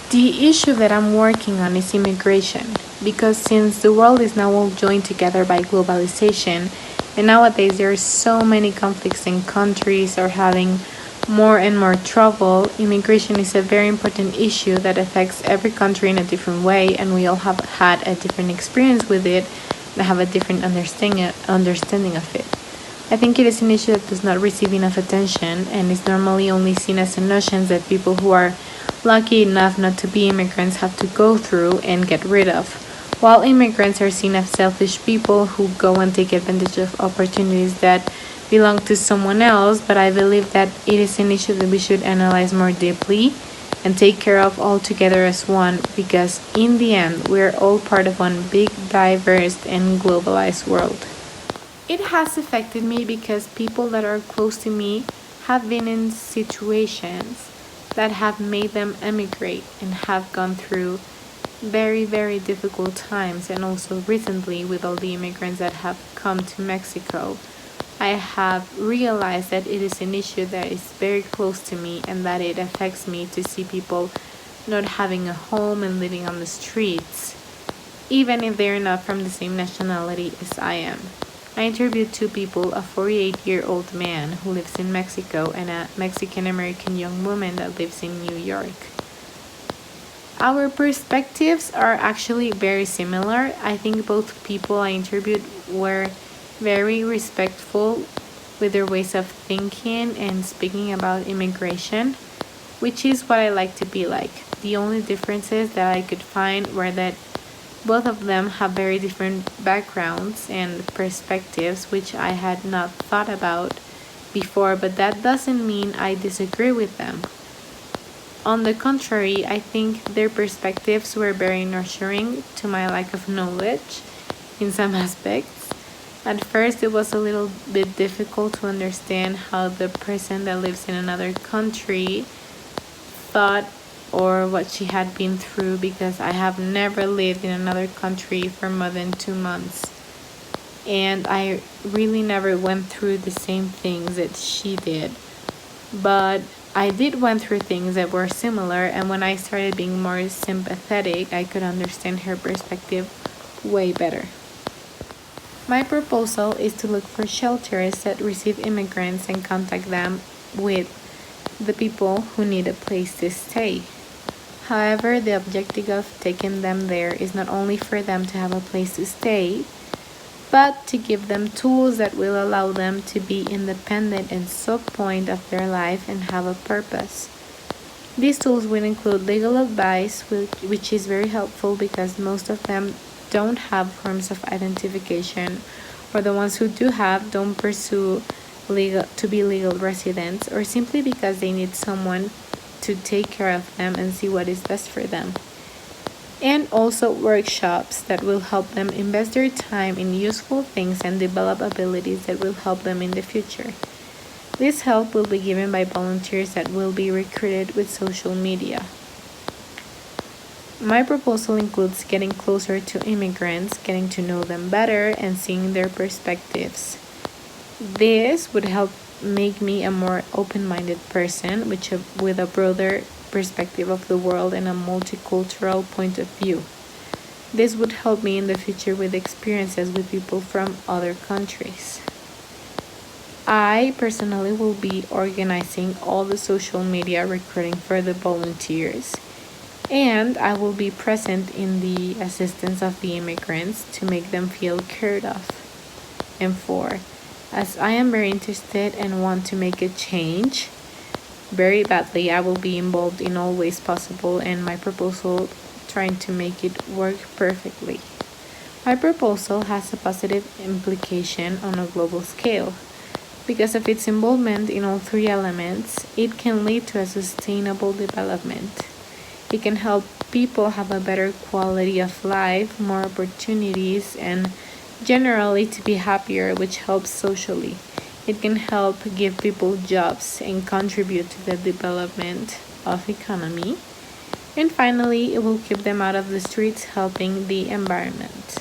The issue that I'm working on is immigration, because since the world is now all joined together by globalization, and nowadays there are so many conflicts in countries are having more and more trouble, immigration is a very important issue that affects every country in a different way, and we all have had a different experience with it and have a different understanding of it. I think it is an issue that does not receive enough attention and is normally only seen as a notion that people who are lucky enough not to be immigrants have to go through and get rid of, while immigrants are seen as selfish people who go and take advantage of opportunities that belong to someone else. But I believe that it is an issue that we should analyze more deeply and take care of all together as one, because in the end, we're all part of one big, diverse, and globalized world. It has affected me because people that are close to me have been in situations that have made them emigrate and have gone through very, very difficult times. And also recently, with all the immigrants that have come to Mexico, I have realized that it is an issue that is very close to me and that it affects me to see people not having a home and living on the streets, even if they're not from the same nationality as I am. I interviewed two people, a 48-year-old man who lives in Mexico and a Mexican-American young woman that lives in New York. Our perspectives are actually very similar. I think both people I interviewed were very respectful with their ways of thinking and speaking about immigration, which is what I like to be like. The only differences that I could find were that both of them have very different backgrounds and perspectives, which I had not thought about before, but that doesn't mean I disagree with them. On the contrary, I think their perspectives were very nurturing to my lack of knowledge in some aspects. At first, it was a little bit difficult to understand how the person that lives in another country thought or what she had been through, because I have never lived in another country for more than 2 months, and I really never went through the same things that she did. But I did went through things that were similar, and when I started being more sympathetic, I could understand her perspective way better. My proposal is to look for shelters that receive immigrants and contact them with the people who need a place to stay. However, the objective of taking them there is not only for them to have a place to stay, but to give them tools that will allow them to be independent at some point of their life and have a purpose. These tools will include legal advice, which is very helpful because most of them don't have forms of identification, or the ones who do have don't pursue to be legal residents, or simply because they need someone to take care of them and see what is best for them. And also workshops that will help them invest their time in useful things and develop abilities that will help them in the future. This help will be given by volunteers that will be recruited with social media. My proposal includes getting closer to immigrants, getting to know them better, and seeing their perspectives. This would help make me a more open-minded person, with a broader perspective of the world and a multicultural point of view. This would help me in the future with experiences with people from other countries. I personally will be organizing all the social media recruiting for the volunteers, and I will be present in the assistance of the immigrants to make them feel cared of and for, as I am very interested and want to make a change very badly. I will be involved in all ways possible, and my proposal trying to make it work perfectly. My proposal has a positive implication on a global scale. Because of its involvement in all three elements, it can lead to a sustainable development. It can help people have a better quality of life, more opportunities, and generally to be happier, which helps socially. It can help give people jobs and contribute to the development of economy. And finally, it will keep them out of the streets, helping the environment.